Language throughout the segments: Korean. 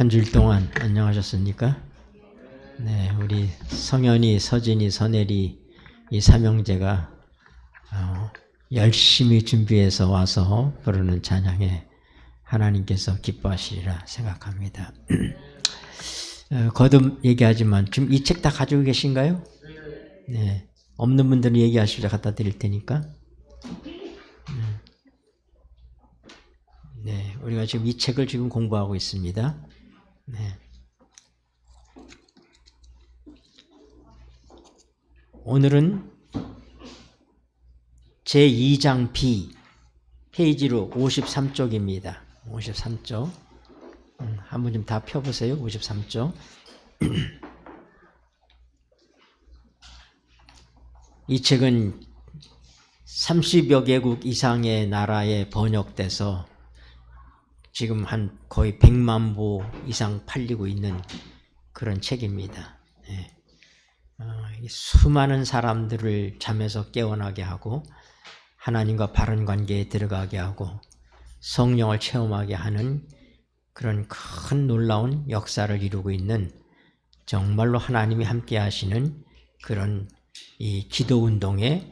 한 주일 동안 안녕하셨습니까? 네, 우리 성현이, 서진이, 선혜리 이 삼형제가 열심히 준비해서 와서 부르는 찬양에 하나님께서 기뻐하시리라 생각합니다. 거듭 얘기하지만 지금 이 책 다 가지고 계신가요? 네, 없는 분들은 얘기하시죠. 갖다 드릴 테니까. 네, 우리가 지금 이 책을 지금 공부하고 있습니다. 네. 오늘은 제2장 B 페이지로 53쪽입니다. 53쪽. 한번 좀 다 펴보세요. 53쪽. 이 책은 30여 개국 이상의 나라에 번역돼서 지금 한 거의 100만 부 이상 팔리고 있는 그런 책입니다. 네. 수많은 사람들을 잠에서 깨어나게 하고 하나님과 바른 관계에 들어가게 하고 성령을 체험하게 하는 그런 큰 놀라운 역사를 이루고 있는 정말로 하나님이 함께 하시는 그런 이 기도 운동에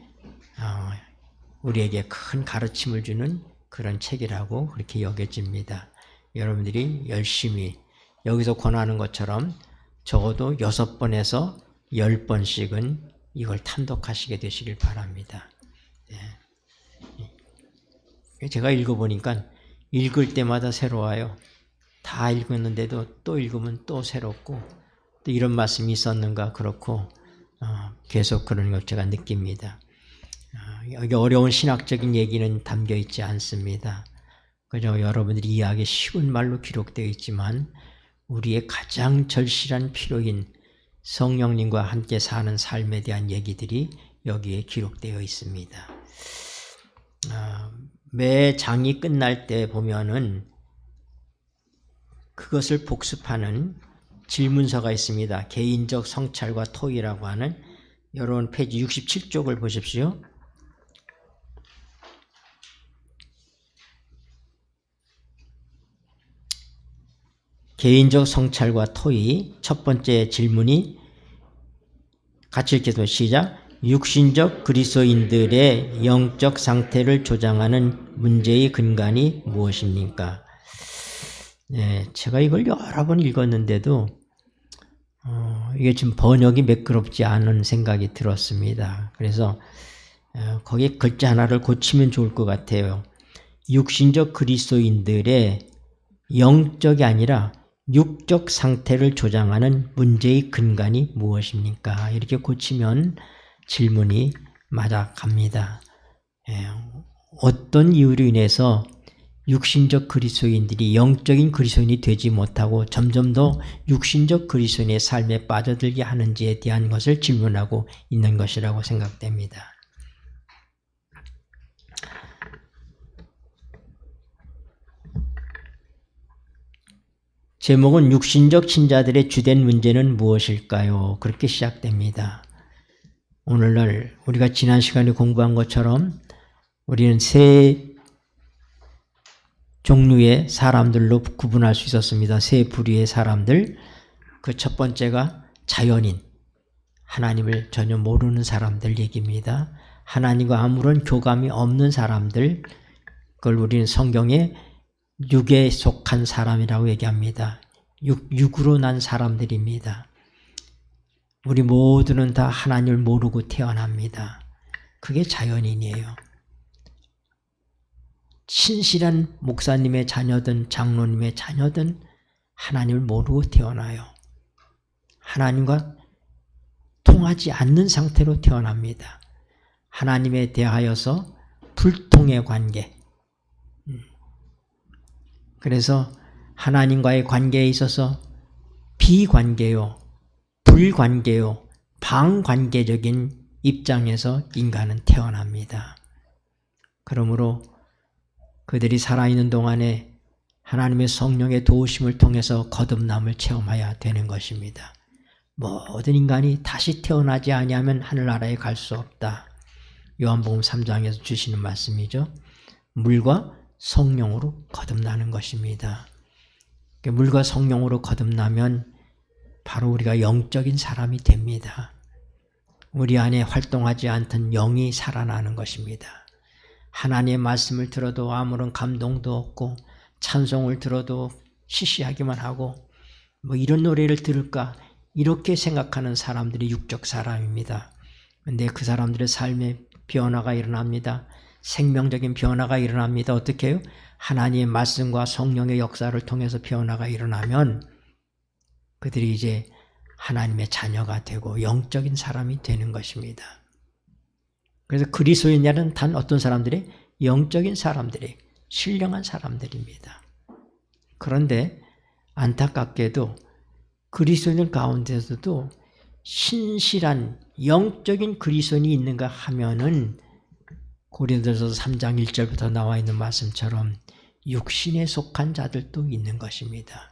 우리에게 큰 가르침을 주는 그런 책이라고 그렇게 여겨집니다. 여러분들이 열심히 여기서 권하는 것처럼 적어도 6번에서 10번씩은 이걸 탐독하시게 되시길 바랍니다. 네. 제가 읽어보니까 읽을 때마다 새로워요. 다 읽었는데도 또 읽으면 또 새롭고 또 이런 말씀이 있었는가 그렇고 계속 그런 걸 제가 느낍니다. 여기 어려운 신학적인 얘기는 담겨 있지 않습니다. 그저 여러분들이 이해하기 쉬운 말로 기록되어 있지만 우리의 가장 절실한 필요인 성령님과 함께 사는 삶에 대한 얘기들이 여기에 기록되어 있습니다. 매 장이 끝날 때 보면은 그것을 복습하는 질문서가 있습니다. 개인적 성찰과 토의라고 하는 여러분 페이지 67쪽을 보십시오. 개인적 성찰과 토의 첫 번째 질문이 같이 읽겠습니다. 시작. 육신적 그리스도인들의 영적 상태를 조장하는 문제의 근간이 무엇입니까? 네, 제가 이걸 여러 번 읽었는데도 이게 지금 번역이 매끄럽지 않은 생각이 들었습니다. 그래서 거기에 글자 하나를 고치면 좋을 것 같아요. 육신적 그리스도인들의 영적이 아니라 육적 상태를 조장하는 문제의 근간이 무엇입니까? 이렇게 고치면 질문이 맞아갑니다. 어떤 이유로 인해서 육신적 그리스도인들이 영적인 그리스도인이 되지 못하고 점점 더 육신적 그리스도인의 삶에 빠져들게 하는지에 대한 것을 질문하고 있는 것이라고 생각됩니다. 제목은 육신적 신자들의 주된 문제는 무엇일까요? 그렇게 시작됩니다. 오늘날 우리가 지난 시간에 공부한 것처럼 우리는 세 종류의 사람들로 구분할 수 있었습니다. 세 부류의 사람들. 그 첫 번째가 자연인, 하나님을 전혀 모르는 사람들 얘기입니다. 하나님과 아무런 교감이 없는 사람들, 그걸 우리는 성경에 육에 속한 사람이라고 얘기합니다. 육으로 난 사람들입니다. 우리 모두는 다 하나님을 모르고 태어납니다. 그게 자연인이에요. 신실한 목사님의 자녀든 장로님의 자녀든 하나님을 모르고 태어나요. 하나님과 통하지 않는 상태로 태어납니다. 하나님에 대하여서 불통의 관계. 그래서 하나님과의 관계에 있어서 비관계요, 불관계요, 방관계적인 입장에서 인간은 태어납니다. 그러므로 그들이 살아있는 동안에 하나님의 성령의 도우심을 통해서 거듭남을 체험해야 되는 것입니다. 모든 인간이 다시 태어나지 아니하면 하늘나라에 갈 수 없다. 요한복음 3장에서 주시는 말씀이죠. 물과 성령으로 거듭나는 것입니다. 물과 성령으로 거듭나면 바로 우리가 영적인 사람이 됩니다. 우리 안에 활동하지 않던 영이 살아나는 것입니다. 하나님의 말씀을 들어도 아무런 감동도 없고 찬송을 들어도 시시하기만 하고 뭐 이런 노래를 들을까 이렇게 생각하는 사람들이 육적 사람입니다. 근데 그 사람들의 삶에 변화가 일어납니다. 생명적인 변화가 일어납니다. 어떻게 해요? 하나님의 말씀과 성령의 역사를 통해서 변화가 일어나면 그들이 이제 하나님의 자녀가 되고 영적인 사람이 되는 것입니다. 그래서 그리스도인이란 단 어떤 사람들이? 영적인 사람들이, 신령한 사람들입니다. 그런데 안타깝게도 그리스도인 가운데서도 신실한 영적인 그리스도인이 있는가 하면은 고린도전서 3장 1절부터 나와 있는 말씀처럼 육신에 속한 자들도 있는 것입니다.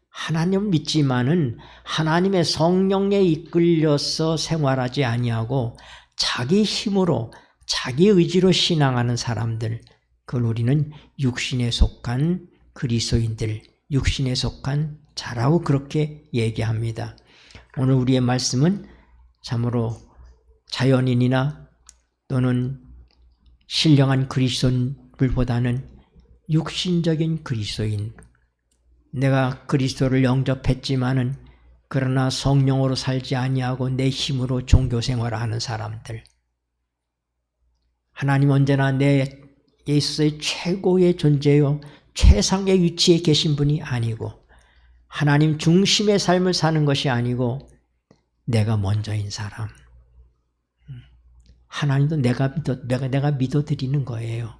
하나님을 믿지만은 하나님의 성령에 이끌려서 생활하지 아니하고 자기 힘으로 자기 의지로 신앙하는 사람들, 그걸 우리는 육신에 속한 그리스도인들, 육신에 속한 자라고 그렇게 얘기합니다. 오늘 우리의 말씀은 참으로 자연인이나 또는 신령한 그리스도인들보다는 육신적인 그리스도인, 내가 그리스도를 영접했지만은 그러나 성령으로 살지 아니하고 내 힘으로 종교 생활을 하는 사람들, 하나님 언제나 내 예수의 최고의 존재요 최상의 위치에 계신 분이 아니고 하나님 중심의 삶을 사는 것이 아니고 내가 먼저인 사람, 하나님도 내가 믿어드리는 거예요.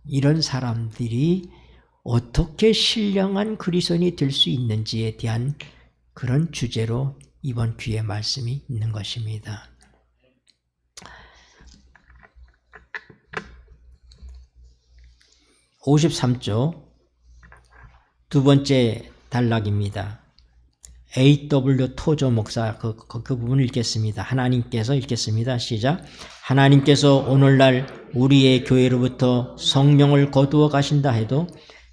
이런 사람들이 어떻게 신령한 그리스도인이 될 수 있는지에 대한 그런 주제로 이번 귀의 말씀이 있는 것입니다. (53조) 두 번째 단락입니다. A.W. 토조 목사 그 부분을 읽겠습니다. 하나님께서 읽겠습니다. 시작. 하나님께서 오늘날 우리의 교회로부터 성령을 거두어 가신다 해도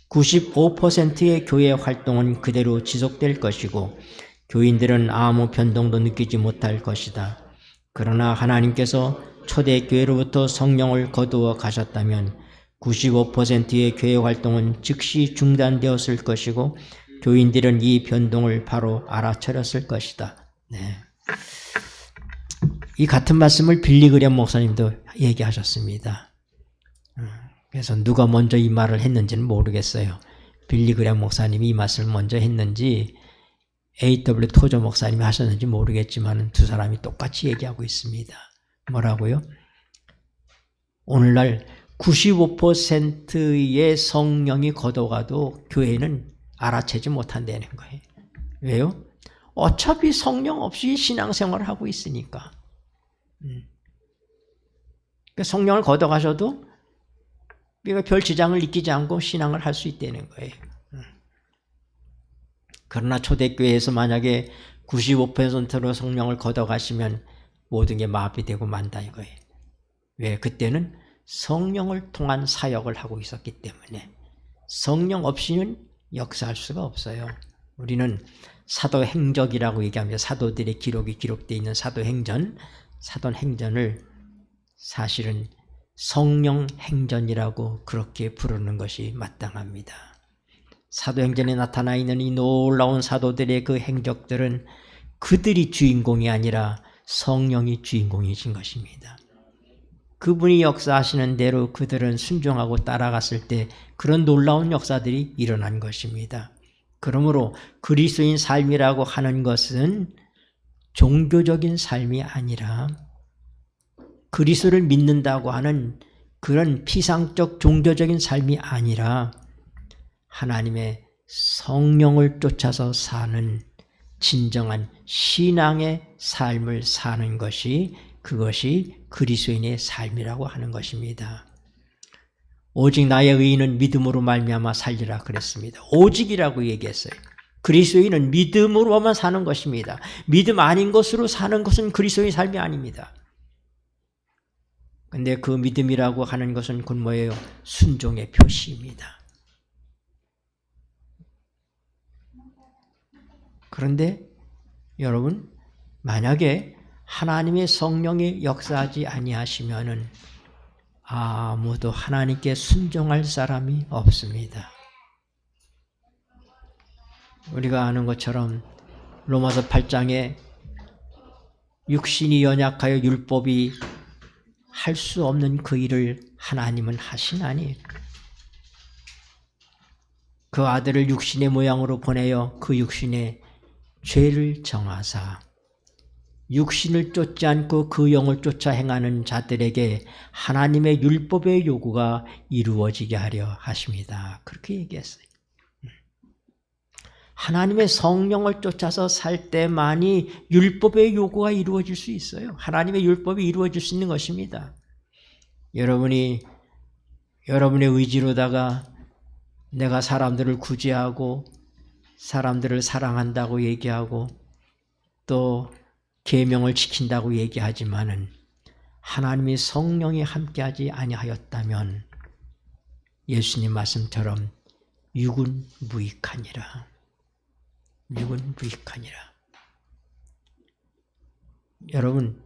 95%의 교회 활동은 그대로 지속될 것이고 교인들은 아무 변동도 느끼지 못할 것이다. 그러나 하나님께서 초대교회로부터 성령을 거두어 가셨다면 95%의 교회 활동은 즉시 중단되었을 것이고 교인들은 이 변동을 바로 알아차렸을 것이다. 네. 이 같은 말씀을 빌리 그램 목사님도 얘기하셨습니다. 그래서 누가 먼저 이 말을 했는지는 모르겠어요. 빌리 그램 목사님이 이 말씀을 먼저 했는지 A.W. 토저 목사님이 하셨는지 모르겠지만 두 사람이 똑같이 얘기하고 있습니다. 뭐라고요? 오늘날 95%의 성령이 걷어가도 교회는 알아채지 못한다는 거예요. 왜요? 어차피 성령 없이 신앙생활을 하고 있으니까. 성령을 걷어가셔도 우리가 별 지장을 느끼지 않고 신앙을 할 수 있다는 거예요. 그러나 초대교회에서 만약에 95%로 성령을 걷어가시면 모든 게 마비되고 만다 이거예요. 왜? 그때는 성령을 통한 사역을 하고 있었기 때문에 성령 없이는 역사할 수가 없어요. 우리는 사도행적이라고 얘기합니다. 사도들의 기록이 기록되어 있는 사도행전을 사실은 성령행전이라고 그렇게 부르는 것이 마땅합니다. 사도행전에 나타나 있는 이 놀라운 사도들의 그 행적들은 그들이 주인공이 아니라 성령이 주인공이신 것입니다. 그분이 역사하시는 대로 그들은 순종하고 따라갔을 때 그런 놀라운 역사들이 일어난 것입니다. 그러므로 그리스도인 삶이라고 하는 것은 종교적인 삶이 아니라 그리스도를 믿는다고 하는 그런 피상적 종교적인 삶이 아니라 하나님의 성령을 쫓아서 사는 진정한 신앙의 삶을 사는 것이 그것이 그리스도인의 삶이라고 하는 것입니다. 오직 나의 의인은 믿음으로 말미암아 살리라 그랬습니다. 오직이라고 얘기했어요. 그리스도인은 믿음으로만 사는 것입니다. 믿음 아닌 것으로 사는 것은 그리스도의 삶이 아닙니다. 근데 그 믿음이라고 하는 것은 곧 뭐예요? 순종의 표시입니다. 그런데 여러분, 만약에 하나님의 성령이 역사하지 아니하시면은 아무도 하나님께 순종할 사람이 없습니다. 우리가 아는 것처럼 로마서 8장에 육신이 연약하여 율법이 할 수 없는 그 일을 하나님은 하시나니 그 아들을 육신의 모양으로 보내어 그 육신의 죄를 정하사 육신을 쫓지 않고 그 영을 쫓아 행하는 자들에게 하나님의 율법의 요구가 이루어지게 하려 하십니다. 그렇게 얘기했어요. 하나님의 성령을 쫓아서 살 때만이 율법의 요구가 이루어질 수 있어요. 하나님의 율법이 이루어질 수 있는 것입니다. 여러분이 여러분의 의지로다가 내가 사람들을 구제하고 사람들을 사랑한다고 얘기하고 또 계명을 지킨다고 얘기하지만은 하나님의 성령이 함께하지 아니하였다면 예수님 말씀처럼 육은 무익하니라. 육은 무익하니라. 여러분,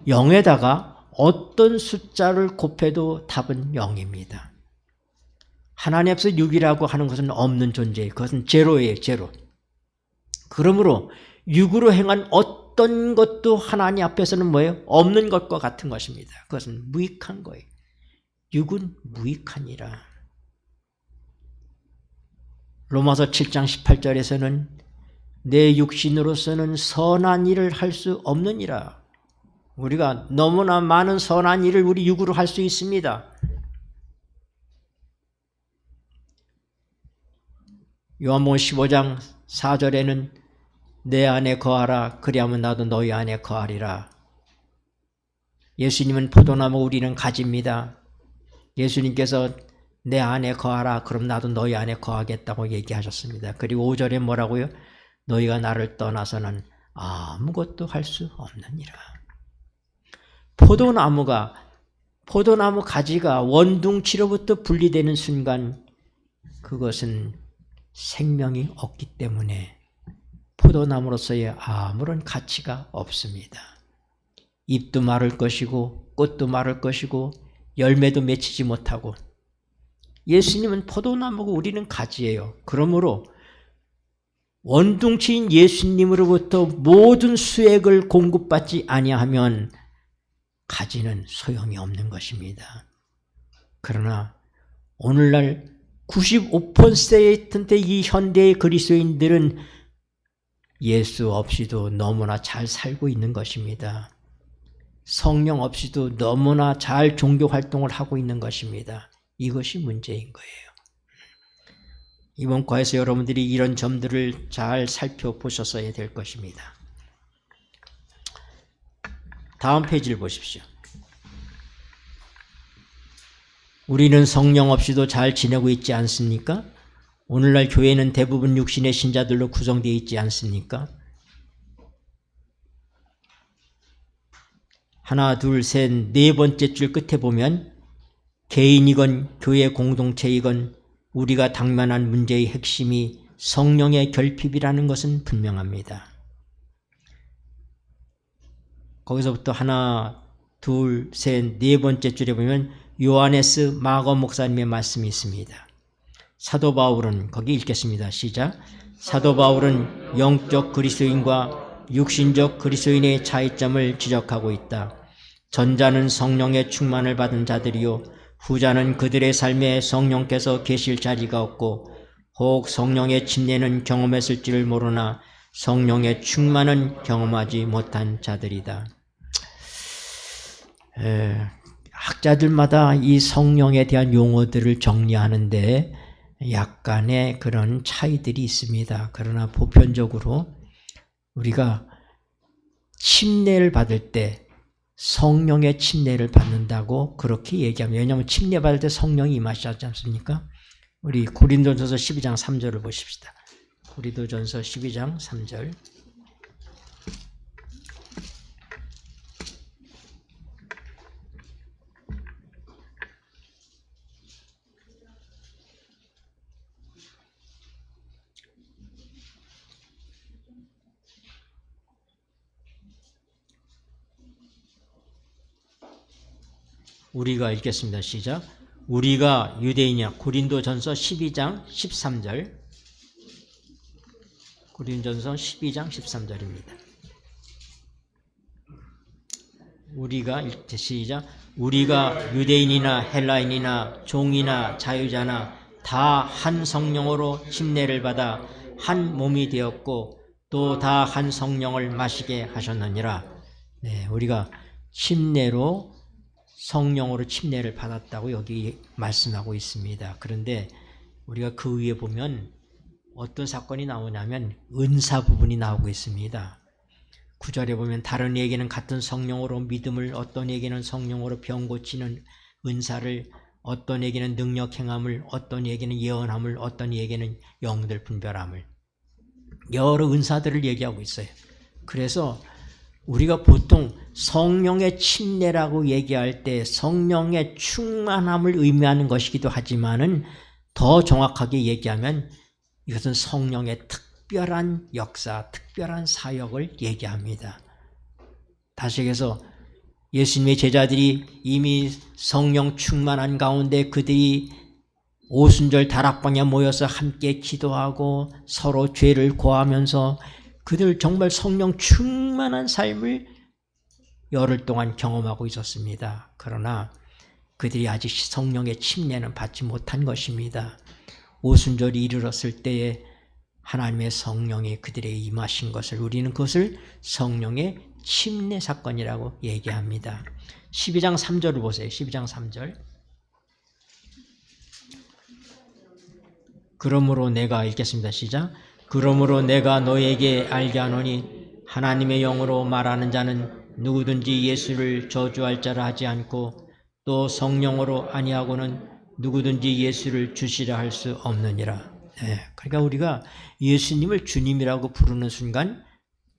0에다가 어떤 숫자를 곱해도 답은 0입니다. 하나님 앞에서 6이라고 하는 것은 없는 존재예요. 그것은 제로예요. 제로. 그러므로 6으로 행한 어떤 것도 하나님 앞에서는 뭐예요? 없는 것과 같은 것입니다. 그것은 무익한 거예요. 6은 무익하니라. 로마서 7장 18절에서는 내 육신으로서는 선한 일을 할 수 없느니라. 우리가 너무나 많은 선한 일을 우리 육으로 할 수 있습니다. 요한복음 15장 4절에는 내 안에 거하라 그리하면 나도 너희 안에 거하리라. 예수님은 포도나무, 우리는 가지입니다. 예수님께서 내 안에 거하라 그럼 나도 너희 안에 거하겠다고 얘기하셨습니다. 그리고 5절에 뭐라고요? 너희가 나를 떠나서는 아무것도 할 수 없느니라. 포도나무 가지가 원둥치로부터 분리되는 순간 그것은 생명이 없기 때문에 포도나무로서의 아무런 가치가 없습니다. 잎도 마를 것이고 꽃도 마를 것이고 열매도 맺히지 못하고 예수님은 포도나무고 우리는 가지예요. 그러므로 원둥치인 예수님으로부터 모든 수액을 공급받지 아니하면 가지는 소용이 없는 것입니다. 그러나 오늘날 95%의 이 현대의 그리스도인들은 예수 없이도 너무나 잘 살고 있는 것입니다. 성령 없이도 너무나 잘 종교 활동을 하고 있는 것입니다. 이것이 문제인 거예요. 이번 과에서 여러분들이 이런 점들을 잘 살펴보셨어야 될 것입니다. 다음 페이지를 보십시오. 우리는 성령 없이도 잘 지내고 있지 않습니까? 오늘날 교회는 대부분 육신의 신자들로 구성되어 있지 않습니까? 하나, 둘, 셋, 네 번째 줄 끝에 보면 개인이건 교회 공동체이건 우리가 당면한 문제의 핵심이 성령의 결핍이라는 것은 분명합니다. 거기서부터 하나, 둘, 셋, 네 번째 줄에 보면 요하네스 마거 목사님의 말씀이 있습니다. 사도 바울은 거기 읽겠습니다. 시작. 사도 바울은 영적 그리스도인과 육신적 그리스도인의 차이점을 지적하고 있다. 전자는 성령의 충만을 받은 자들이요 후자는 그들의 삶에 성령께서 계실 자리가 없고 혹 성령의 침례는 경험했을지를 모르나 성령의 충만은 경험하지 못한 자들이다. 학자들마다 이 성령에 대한 용어들을 정리하는데 약간의 그런 차이들이 있습니다. 그러나 보편적으로 우리가 침례를 받을 때 성령의 침례를 받는다고 그렇게 얘기합니다. 왜냐하면 침례 받을 때 성령이 임하시지 않습니까? 우리 고린도전서 12장 3절을 보십시다. 고린도전서 12장 3절. 우리가 읽겠습니다. 시작. 우리가 유대인이야. 고린도전서 12장 13절. 고린도전서 12장 13절입니다. 우리가 시작. 우리가 유대인이나 헬라인이나 종이나 자유자나 다 한 성령으로 침례를 받아 한 몸이 되었고 또 다 한 성령을 마시게 하셨느니라. 네, 우리가 침례로 성령으로 침례를 받았다고 여기 말씀하고 있습니다. 그런데 우리가 그 위에 보면 어떤 사건이 나오냐면 은사 부분이 나오고 있습니다. 9절에 보면 다른 이에게는 같은 성령으로 믿음을, 어떤 이에게는 성령으로 병 고치는 은사를, 어떤 이에게는 능력 행함을, 어떤 이에게는 예언함을, 어떤 이에게는 영들 분별함을, 여러 은사들을 얘기하고 있어요. 그래서 우리가 보통 성령의 침례라고 얘기할 때 성령의 충만함을 의미하는 것이기도 하지만은 더 정확하게 얘기하면 이것은 성령의 특별한 역사, 특별한 사역을 얘기합니다. 다시 얘기해서 예수님의 제자들이 이미 성령 충만한 가운데 그들이 오순절 다락방에 모여서 함께 기도하고 서로 죄를 고하면서 그들 정말 성령 충만한 삶을 열흘 동안 경험하고 있었습니다. 그러나 그들이 아직 성령의 침례는 받지 못한 것입니다. 오순절이 이르렀을 때에 하나님의 성령이 그들에게 임하신 것을 우리는 그것을 성령의 침례 사건이라고 얘기합니다. 12장 3절을 보세요. 12장 3절. 그러므로 내가 읽겠습니다. 시작. 그러므로 내가 너에게 알게 하노니 하나님의 영으로 말하는 자는 누구든지 예수를 저주할 자라 하지 않고 또 성령으로 아니하고는 누구든지 예수를 주시라 할 수 없느니라. 네, 그러니까 우리가 예수님을 주님이라고 부르는 순간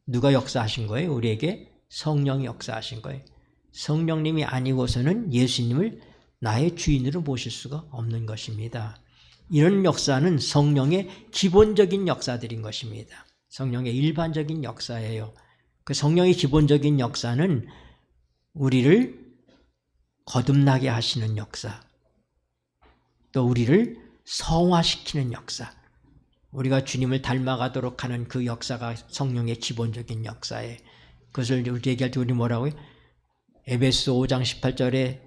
누가 역사하신 거예요? 우리에게 성령이 역사하신 거예요. 성령님이 아니고서는 예수님을 나의 주인으로 모실 수가 없는 것입니다. 이런 역사는 성령의 기본적인 역사들인 것입니다. 성령의 일반적인 역사예요. 그 성령의 기본적인 역사는 우리를 거듭나게 하시는 역사, 또 우리를 성화시키는 역사, 우리가 주님을 닮아가도록 하는 그 역사가 성령의 기본적인 역사예요. 그것을 얘기할 때 우리 뭐라고요? 에베소 5장 18절에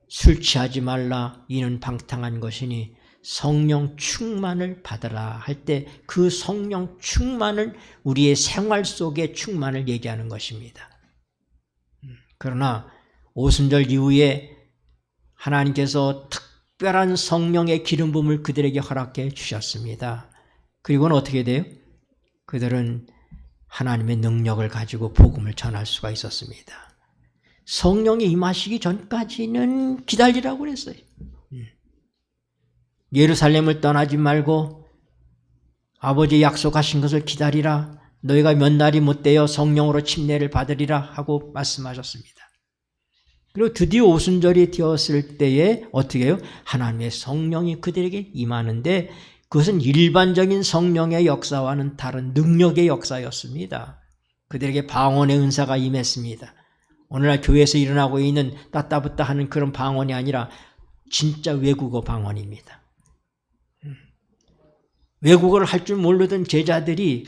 술 취하지 말라 이는 방탕한 것이니 성령 충만을 받으라 할 때 그 성령 충만을 우리의 생활 속의 충만을 얘기하는 것입니다. 그러나 오순절 이후에 하나님께서 특별한 성령의 기름 부음을 그들에게 허락해 주셨습니다. 그리고는 어떻게 돼요? 그들은 하나님의 능력을 가지고 복음을 전할 수가 있었습니다. 성령이 임하시기 전까지는 기다리라고 그랬어요. 예루살렘을 떠나지 말고 아버지 약속하신 것을 기다리라. 너희가 몇 날이 못되어 성령으로 침례를 받으리라 하고 말씀하셨습니다. 그리고 드디어 오순절이 되었을 때에 어떻게 해요? 하나님의 성령이 그들에게 임하는데 그것은 일반적인 성령의 역사와는 다른 능력의 역사였습니다. 그들에게 방언의 은사가 임했습니다. 오늘날 교회에서 일어나고 있는 따따붙다 하는 그런 방언이 아니라 진짜 외국어 방언입니다. 외국어를 할 줄 모르던 제자들이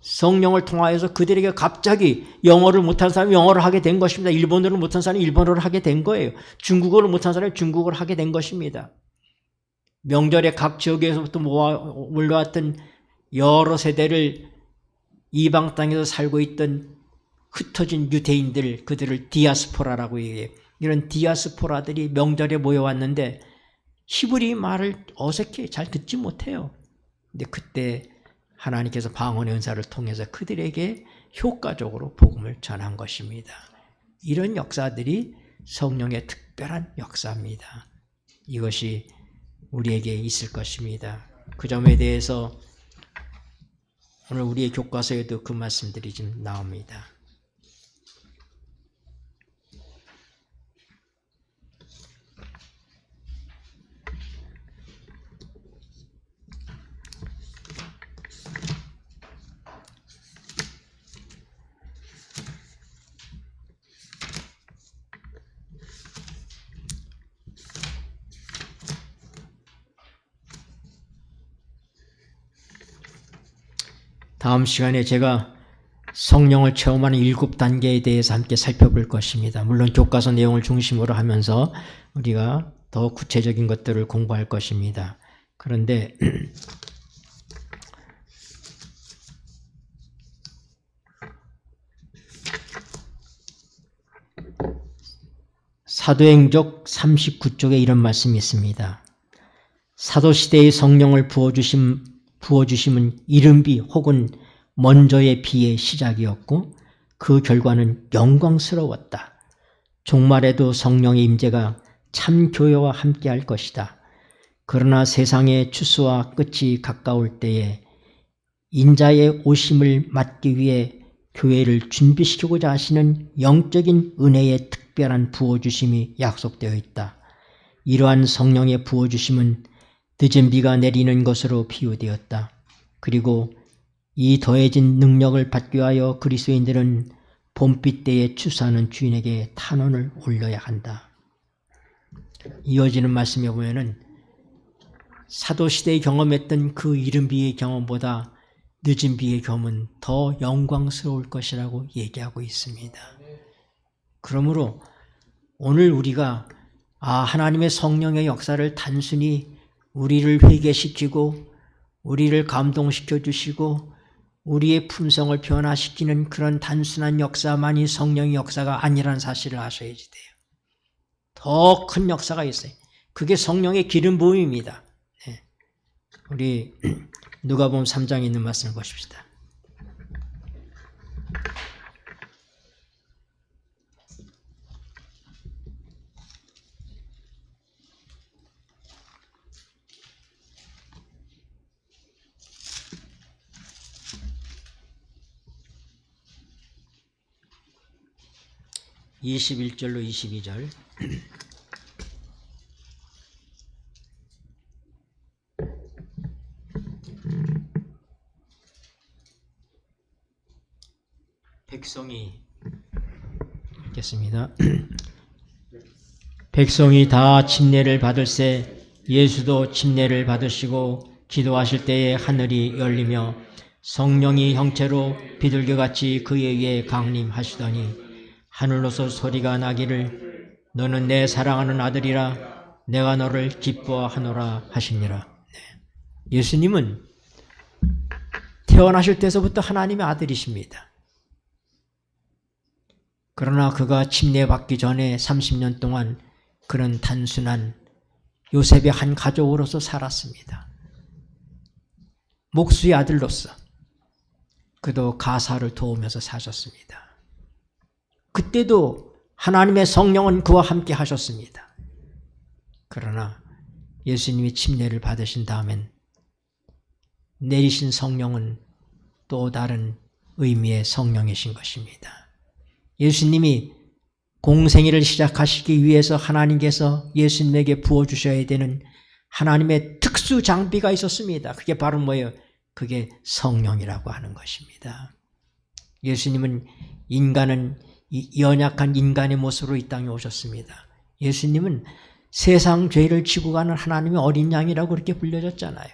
성령을 통하여서 그들에게 갑자기 영어를 못한 사람이 영어를 하게 된 것입니다. 일본어를 못한 사람이 일본어를 하게 된 거예요. 중국어를 못한 사람이 중국어를 하게 된 것입니다. 명절에 각 지역에서부터 몰려왔던 여러 세대를 이방 땅에서 살고 있던 흩어진 유대인들, 그들을 디아스포라라고 얘기해요. 이런 디아스포라들이 명절에 모여왔는데 히브리 말을 어색해 잘 듣지 못해요. 근데 그때 하나님께서 방언의 은사를 통해서 그들에게 효과적으로 복음을 전한 것입니다. 이런 역사들이 성령의 특별한 역사입니다. 이것이 우리에게 있을 것입니다. 그 점에 대해서 오늘 우리의 교과서에도 그 말씀들이 좀 나옵니다. 다음 시간에 제가 성령을 체험하는 7단계에 대해서 함께 살펴볼 것입니다. 물론 교과서 내용을 중심으로 하면서 우리가 더 구체적인 것들을 공부할 것입니다. 그런데 사도행적 39쪽에 이런 말씀이 있습니다. 사도시대의 성령을 부어주심은 이른비 혹은 먼저의 비의 시작이었고 그 결과는 영광스러웠다. 종말에도 성령의 임재가 참 교회와 함께할 것이다. 그러나 세상의 추수와 끝이 가까울 때에 인자의 오심을 맞기 위해 교회를 준비시키고자 하시는 영적인 은혜의 특별한 부어주심이 약속되어 있다. 이러한 성령의 부어주심은 늦은 비가 내리는 것으로 비유되었다. 그리고 이 더해진 능력을 받기 위하여 그리스도인들은 봄비 때에 추수하는 주인에게 탄원을 올려야 한다. 이어지는 말씀에 보면은 사도시대에 경험했던 그 이른 비의 경험보다 늦은 비의 경험은 더 영광스러울 것이라고 얘기하고 있습니다. 그러므로 오늘 우리가 하나님의 성령의 역사를 단순히 우리를 회개시키고 우리를 감동시켜 주시고 우리의 품성을 변화시키는 그런 단순한 역사만이 성령의 역사가 아니라는 사실을 아셔야지 돼요. 더 큰 역사가 있어요. 그게 성령의 기름 부음입니다. 네. 우리 누가복음 3장에 있는 말씀을 보십시다. (21절로 22절) 백성이 읽겠습니다. 백성이 다 침례를 받을새 예수도 침례를 받으시고 기도하실 때에 하늘이 열리며 성령이 형체로 비둘기같이 그에게 강림하시더니 하늘로서 소리가 나기를 너는 내 사랑하는 아들이라 내가 너를 기뻐하노라 하시니라. 예수님은 태어나실 때서부터 하나님의 아들이십니다. 그러나 그가 침례받기 전에 30년 동안 그런 단순한 요셉의 한 가족으로서 살았습니다. 목수의 아들로서 그도 가사를 도우면서 사셨습니다. 그때도 하나님의 성령은 그와 함께 하셨습니다. 그러나 예수님이 침례를 받으신 다음엔 내리신 성령은 또 다른 의미의 성령이신 것입니다. 예수님이 공생애를 시작하시기 위해서 하나님께서 예수님에게 부어주셔야 되는 하나님의 특수 장비가 있었습니다. 그게 바로 뭐예요? 그게 성령이라고 하는 것입니다. 예수님은 연약한 인간의 모습으로 이 땅에 오셨습니다. 예수님은 세상 죄를 지고 가는 하나님의 어린 양이라고 그렇게 불려졌잖아요.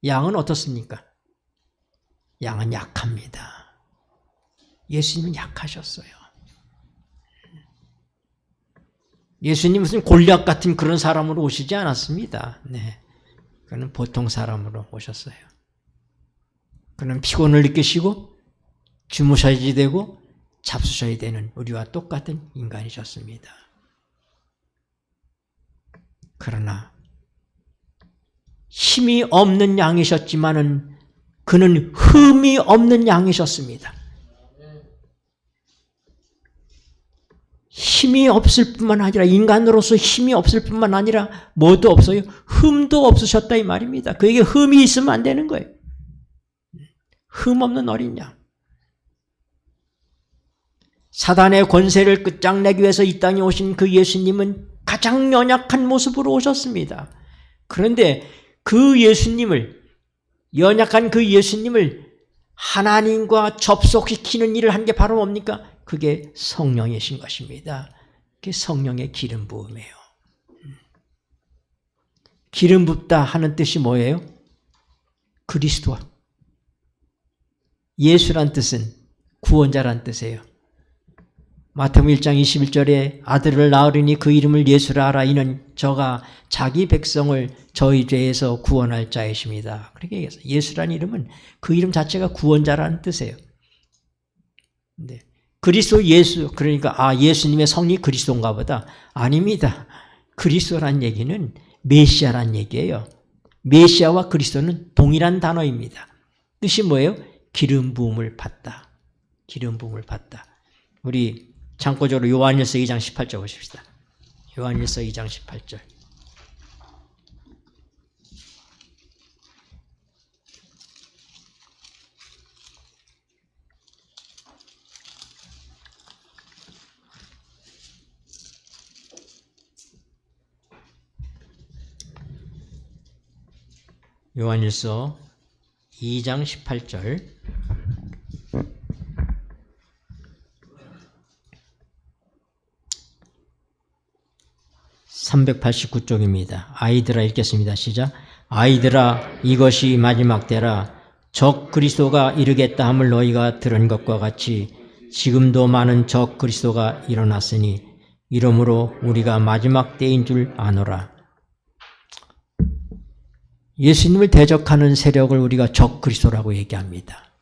양은 어떻습니까? 양은 약합니다. 예수님은 약하셨어요. 예수님은 무슨 골리앗 같은 그런 사람으로 오시지 않았습니다. 네, 그는 보통 사람으로 오셨어요. 그는 피곤을 느끼시고 주무셔야 되고 잡수셔야 되는 우리와 똑같은 인간이셨습니다. 그러나 힘이 없는 양이셨지만은 그는 흠이 없는 양이셨습니다. 힘이 없을 뿐만 아니라 인간으로서 힘이 없을 뿐만 아니라 뭐도 없어요? 흠도 없으셨다 이 말입니다. 그에게 흠이 있으면 안 되는 거예요. 흠 없는 어린 양. 사단의 권세를 끝장내기 위해서 이 땅에 오신 그 예수님은 가장 연약한 모습으로 오셨습니다. 그런데 그 예수님을, 연약한 그 예수님을 하나님과 접속시키는 일을 한 게 바로 뭡니까? 그게 성령이신 것입니다. 그게 성령의 기름 부음이에요. 기름 붓다 하는 뜻이 뭐예요? 그리스도와 예수란 뜻은 구원자란 뜻이에요. 마태복음 1장 21절에 아들을 낳으리니 그 이름을 예수라 하라. 이는 저가 자기 백성을 저희 죄에서 구원할 자이십니다. 그렇게 얘기했어요. 예수라는 이름은 그 이름 자체가 구원자라는 뜻이에요. 네. 그리스도 예수, 그러니까 예수님의 성이 그리스도인가 보다. 아닙니다. 그리스도란 얘기는 메시아란 얘기예요. 메시아와 그리스도는 동일한 단어입니다. 뜻이 뭐예요? 기름 부음을 받다. 기름 부음을 받다. 우리 참고적으로 요한일서 2장 18절 보십시다. 요한일서 2장 18절. 요한일서 2장 18절. (389쪽입니다) 아이들아 읽겠습니다. 시작. 아이들아 이것이 마지막 때라. 적 그리스도가 이르겠다 함을 너희가 들은 것과 같이 지금도 많은 적 그리스도가 일어났으니 이러므로 우리가 마지막 때인 줄 아노라. 예수님을 대적하는 세력을 우리가 적 그리스도라고 얘기합니다.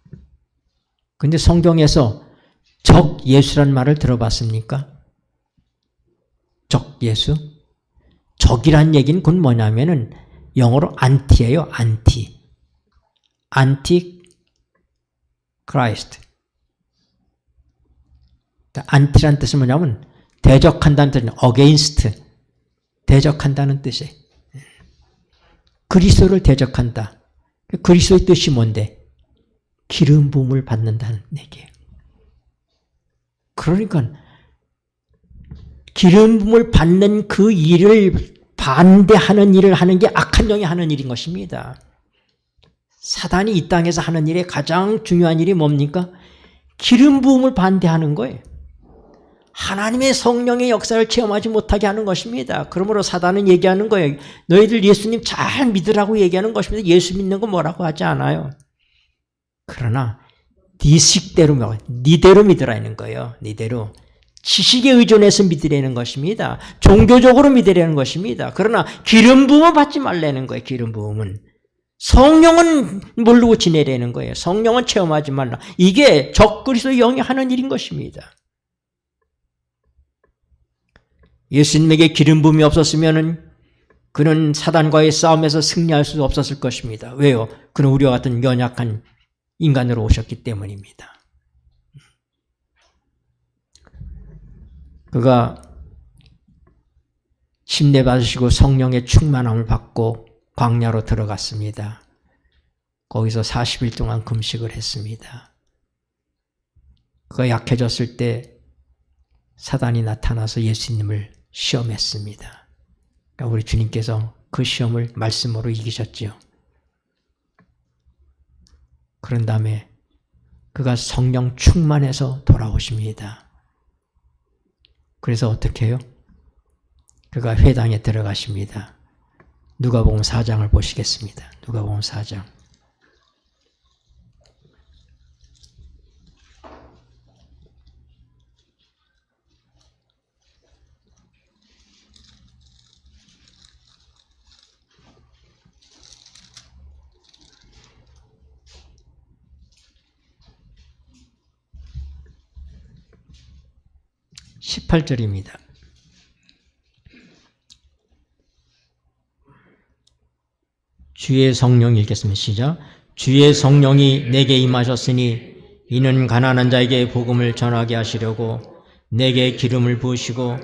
그런데 성경에서 적 예수란 말을 들어봤습니까? 적 예수? 적이란 얘기는 곧 뭐냐면은 영어로 안티예요. 안티. 안티 크라이스트. 안티란 뜻은 뭐냐면 대적한다는 뜻은 against. 대적한다는 뜻이에요. 그리스도를 대적한다. 그리스도의 뜻이 뭔데? 기름 부음을 받는다는 얘기예요. 그러니까 기름 부음을 받는 그 일을 반대하는 일을 하는 게 악한 영이 하는 일인 것입니다. 사단이 이 땅에서 하는 일의 가장 중요한 일이 뭡니까? 기름 부음을 반대하는 거예요. 하나님의 성령의 역사를 체험하지 못하게 하는 것입니다. 그러므로 사단은 얘기하는 거예요. 너희들 예수님 잘 믿으라고 얘기하는 것입니다. 예수 믿는 거 뭐라고 하지 않아요. 그러나 네 식대로, 니대로 믿으라는 거예요. 니대로. 지식에 의존해서 믿으라는 것입니다. 종교적으로 믿으라는 것입니다. 그러나 기름 부음을 받지 말라는 거예요. 기름 부음은. 성령은 모르고 지내라는 거예요. 성령은 체험하지 말라. 이게 적 그리스도의 영이 하는 일인 것입니다. 예수님에게 기름 부음이 없었으면 그는 사단과의 싸움에서 승리할 수 없었을 것입니다. 왜요? 그는 우리와 같은 연약한 인간으로 오셨기 때문입니다. 그가 침례 받으시고 성령의 충만함을 받고 광야로 들어갔습니다. 거기서 40일 동안 금식을 했습니다. 그가 약해졌을 때 사단이 나타나서 예수님을 시험했습니다. 그러니까 우리 주님께서 그 시험을 말씀으로 이기셨지요. 그런 다음에 그가 성령 충만해서 돌아오십니다. 그래서 어떻게 해요? 그가 회당에 들어가십니다. 누가복음 4장을 보시겠습니다. 누가복음 4장. (18절입니다) 주의 성령 읽겠습니다. 시작. 주의 성령이 내게 임하셨으니 이는 가난한 자에게 복음을 전하게 하시려고 내게 기름을 부으시고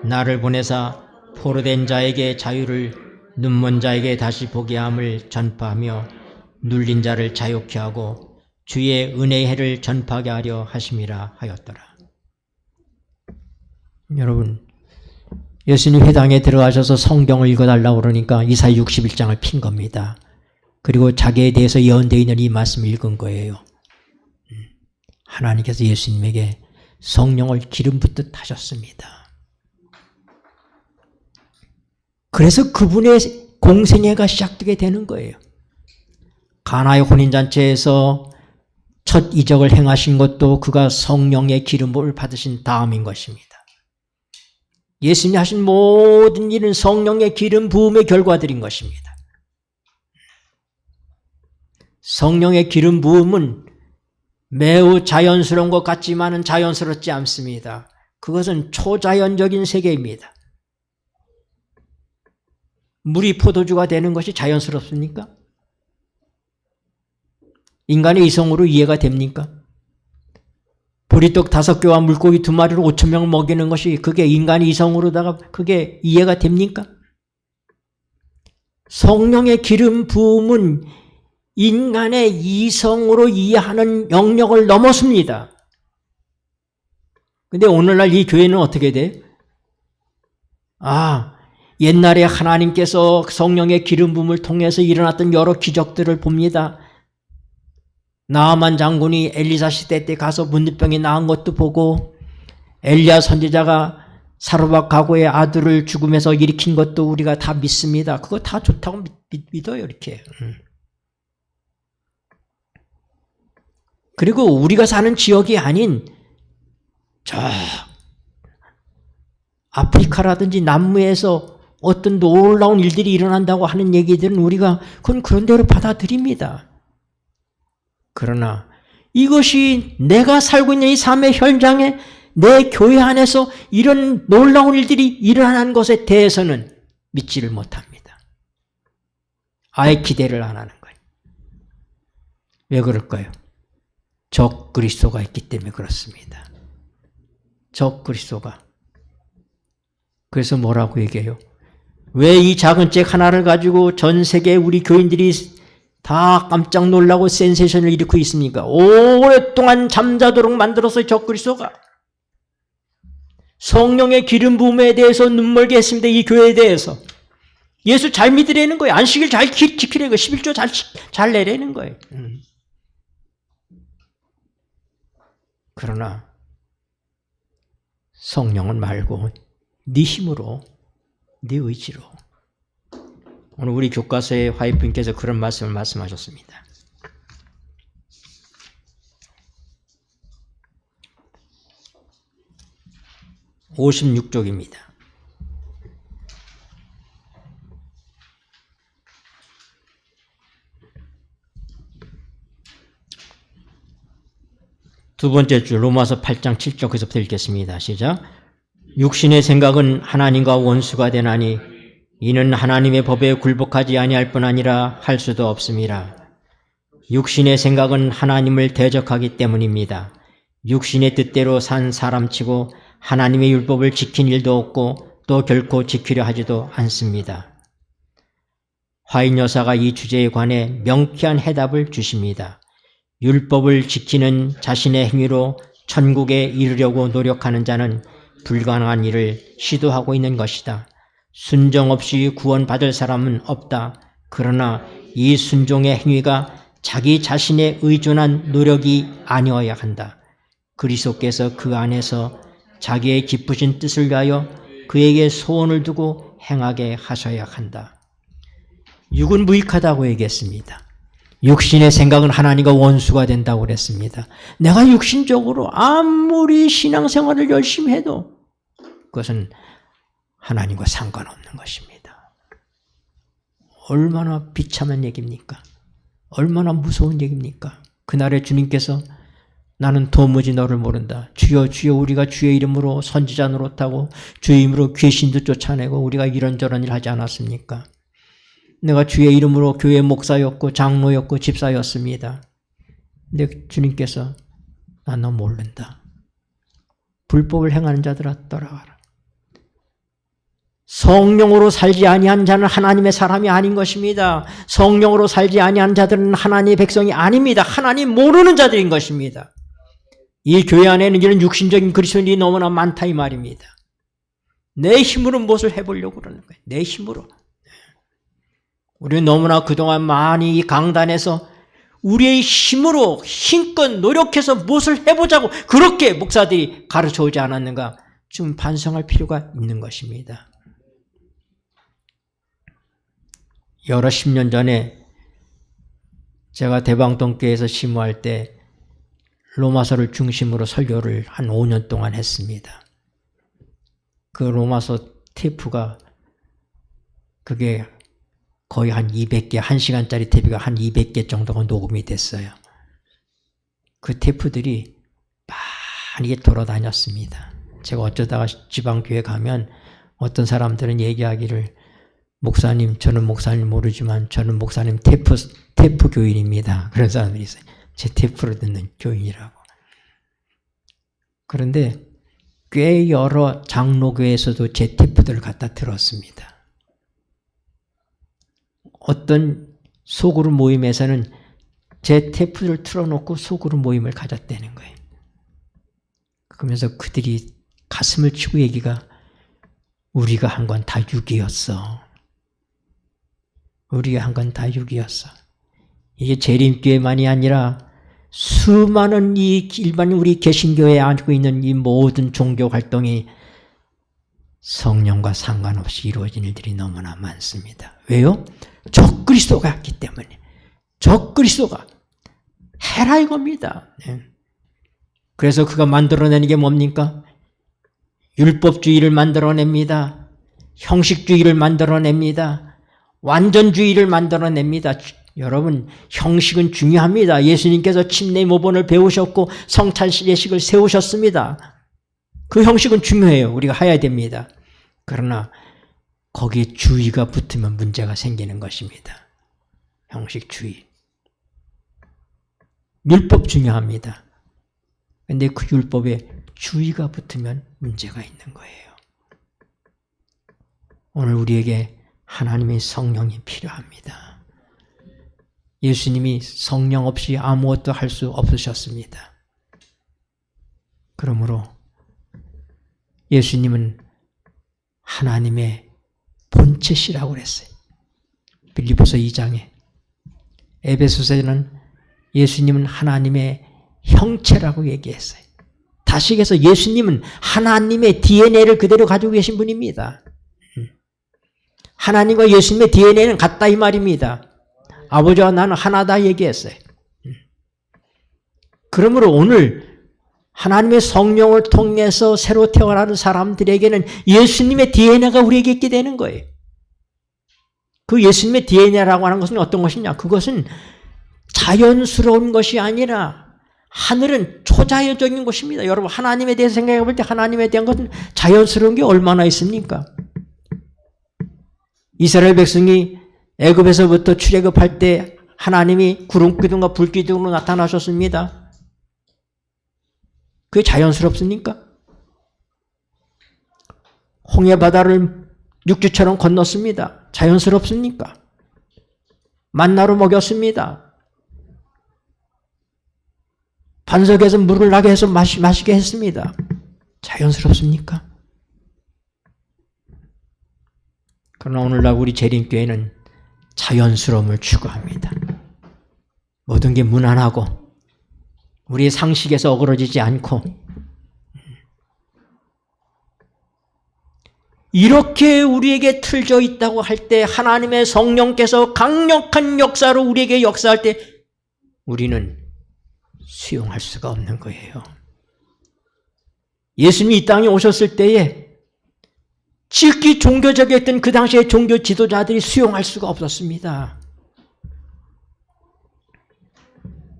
나를 보내사 포로된 자에게 자유를, 눈먼 자에게 다시 보게 함을 전파하며 눌린 자를 자유케 하고 주의 은혜의 해를 전파하게 하려 하심이라 하였더라. 여러분, 예수님 회당에 들어가셔서 성경을 읽어달라고 그러니까 이사야 61장을 핀 겁니다. 그리고 자기에 대해서 예언되어 있는 이 말씀을 읽은 거예요. 하나님께서 예수님에게 성령을 기름 붓듯 하셨습니다. 그래서 그분의 공생애가 시작되게 되는 거예요. 가나의 혼인잔치에서 첫 이적을 행하신 것도 그가 성령의 기름을 받으신 다음인 것입니다. 예수님이 하신 모든 일은 성령의 기름 부음의 결과들인 것입니다. 성령의 기름 부음은 매우 자연스러운 것 같지만은 자연스럽지 않습니다. 그것은 초자연적인 세계입니다. 물이 포도주가 되는 것이 자연스럽습니까? 인간의 이성으로 이해가 됩니까? 보리떡 5개와 물고기 2마리로 5,000명을 먹이는 것이 그게 인간의 이성으로다가 그게 이해가 됩니까? 성령의 기름 부음은 인간의 이성으로 이해하는 영역을 넘었습니다. 근데 오늘날 이 교회는 어떻게 돼요? 옛날에 하나님께서 성령의 기름 부음을 통해서 일어났던 여러 기적들을 봅니다. 나아만 장군이 엘리사 시대 때 가서 문둥병이 나은 것도 보고 엘리야 선지자가 사르밧 가고의 아들을 죽음에서 일으킨 것도 우리가 다 믿습니다. 그거 다 좋다고 믿어요, 이렇게. 그리고 우리가 사는 지역이 아닌 저 아프리카라든지 남미에서 어떤 놀라운 일들이 일어난다고 하는 얘기들은 우리가 그건 그런 대로 받아들입니다. 그러나 이것이 내가 살고 있는 이 삶의 현장에 내 교회 안에서 이런 놀라운 일들이 일어나는 것에 대해서는 믿지를 못합니다. 아예 기대를 안 하는 거예요. 왜 그럴까요? 적 그리스도가 있기 때문에 그렇습니다. 적 그리스도가. 그래서 뭐라고 얘기해요? 왜 이 작은 책 하나를 가지고 전 세계 우리 교인들이 다 깜짝 놀라고 센세이션을 일으키고 있습니까? 오랫동안 잠자도록 만들어서 적 그리스도가 성령의 기름 부음에 대해서 눈멀게 했습니다. 이 교회에 대해서. 예수 잘 믿으라는 거예요. 안식일 잘 지키라는 거예요. 11조 잘 내라는 거예요. 그러나 성령은 말고 네 힘으로, 네 의지로. 오늘 우리 교과서의 화이프님께서 그런 말씀을 말씀하셨습니다. (56쪽입니다) 두 번째 줄 로마서 8장 7절에서부터 읽겠습니다. 시작. 육신의 생각은 하나님과 원수가 되나니 이는 하나님의 법에 굴복하지 아니할 뿐 아니라 할 수도 없습니다. 육신의 생각은 하나님을 대적하기 때문입니다. 육신의 뜻대로 산 사람치고 하나님의 율법을 지킨 일도 없고 또 결코 지키려 하지도 않습니다. 화인 여사가 이 주제에 관해 명쾌한 해답을 주십니다. 율법을 지키는 자신의 행위로 천국에 이르려고 노력하는 자는 불가능한 일을 시도하고 있는 것이다. 순종 없이 구원받을 사람은 없다. 그러나 이 순종의 행위가 자기 자신에 의존한 노력이 아니어야 한다. 그리스도께서 그 안에서 자기의 기쁘신 뜻을 위하여 그에게 소원을 두고 행하게 하셔야 한다. 육은 무익하다고 얘기했습니다. 육신의 생각은 하나님과 원수가 된다고 그랬습니다. 내가 육신적으로 아무리 신앙생활을 열심히 해도 그것은 하나님과 상관없는 것입니다. 얼마나 비참한 얘기입니까? 얼마나 무서운 얘기입니까? 그날에 주님께서 나는 도무지 너를 모른다. 주여 주여 우리가 주의 이름으로 선지자 노릇하고 주의 이름으로 귀신도 쫓아내고 우리가 이런저런 일 하지 않았습니까? 내가 주의 이름으로 교회 목사였고 장로였고 집사였습니다. 근데 주님께서 나 너 모른다. 불법을 행하는 자들아 떠나가라. 성령으로 살지 아니한 자는 하나님의 사람이 아닌 것입니다. 성령으로 살지 아니한 자들은 하나님의 백성이 아닙니다. 하나님 모르는 자들인 것입니다. 이 교회 안에는 이런 육신적인 그리스도인이 너무나 많다 이 말입니다. 내 힘으로 무엇을 해보려고 그러는 거예요. 내 힘으로. 우리는 너무나 그동안 많이 이 강단에서 우리의 힘으로 힘껏 노력해서 무엇을 해보자고 그렇게 목사들이 가르쳐오지 않았는가 좀 반성할 필요가 있는 것입니다. 여러 10년 전에 제가 대방동교회에서 심호할 때 로마서를 중심으로 설교를 한 5년 동안 했습니다. 그 로마서 테이프가 그게 거의 한 200개, 1시간짜리 테이프가 한 200개 정도가 녹음이 됐어요. 그 테이프들이 많이 돌아다녔습니다. 제가 어쩌다가 지방교회 가면 어떤 사람들은 얘기하기를 목사님, 저는 목사님 모르지만 저는 목사님 테이프 교인입니다. 그런 사람들이 있어요. 제 테이프를 듣는 교인이라고. 그런데 꽤 여러 장로교회에서도 제 테이프들을 갖다 들었습니다. 어떤 소그룹 모임에서는 제 테이프를 틀어놓고 소그룹 모임을 가졌다는 거예요. 그러면서 그들이 가슴을 치고 얘기가 우리가 한 건 다 유기였어. 우리가 한 건 다 유기였어. 이게 재림교회만이 아니라 수많은 이 일반 우리 개신교회에 앉고 있는 이 모든 종교 활동이 성령과 상관없이 이루어진 일들이 너무나 많습니다. 왜요? 적그리스도가 있기 때문에. 적그리스도가 해라 이겁니다. 그래서 그가 만들어내는 게 뭡니까? 율법주의를 만들어냅니다. 형식주의를 만들어냅니다. 완전주의를 만들어냅니다. 여러분, 형식은 중요합니다. 예수님께서 침례 모본을 배우셨고 성찬 예식을 세우셨습니다. 그 형식은 중요해요. 우리가 해야 됩니다. 그러나 거기에 주의가 붙으면 문제가 생기는 것입니다. 형식주의. 율법 중요합니다. 그런데 그 율법에 주의가 붙으면 문제가 있는 거예요. 오늘 우리에게 하나님의 성령이 필요합니다. 예수님이 성령 없이 아무것도 할 수 없으셨습니다. 그러므로 예수님은 하나님의 본체시라고 그랬어요. 빌립보서 2장에. 에베소서에는 예수님은 하나님의 형체라고 얘기했어요. 다시 얘기해서 예수님은 하나님의 DNA를 그대로 가지고 계신 분입니다. 하나님과 예수님의 DNA는 같다 이 말입니다. 아버지와 나는 하나다 얘기했어요. 그러므로 오늘 하나님의 성령을 통해서 새로 태어나는 사람들에게는 예수님의 DNA가 우리에게 있게 되는 거예요. 그 예수님의 DNA라고 하는 것은 어떤 것이냐? 그것은 자연스러운 것이 아니라 하늘은 초자연적인 것입니다. 여러분, 하나님에 대해서 생각해 볼 때 하나님에 대한 것은 자연스러운 게 얼마나 있습니까? 이스라엘 백성이 애굽에서부터 출애굽할 때 하나님이 구름기둥과 불기둥으로 나타나셨습니다. 그게 자연스럽습니까? 홍해바다를 육지처럼 건넜습니다. 자연스럽습니까? 만나로 먹였습니다. 반석에서 물을 나게 해서 마시게 했습니다. 자연스럽습니까? 그러나 오늘날 우리 재림교회는 자연스러움을 추구합니다. 모든 게 무난하고 우리의 상식에서 어그러지지 않고 이렇게 우리에게 틀져 있다고 할 때 하나님의 성령께서 강력한 역사로 우리에게 역사할 때 우리는 수용할 수가 없는 거예요. 예수님이 이 땅에 오셨을 때에 지극히 종교적이었던 그 당시의 종교 지도자들이 수용할 수가 없었습니다.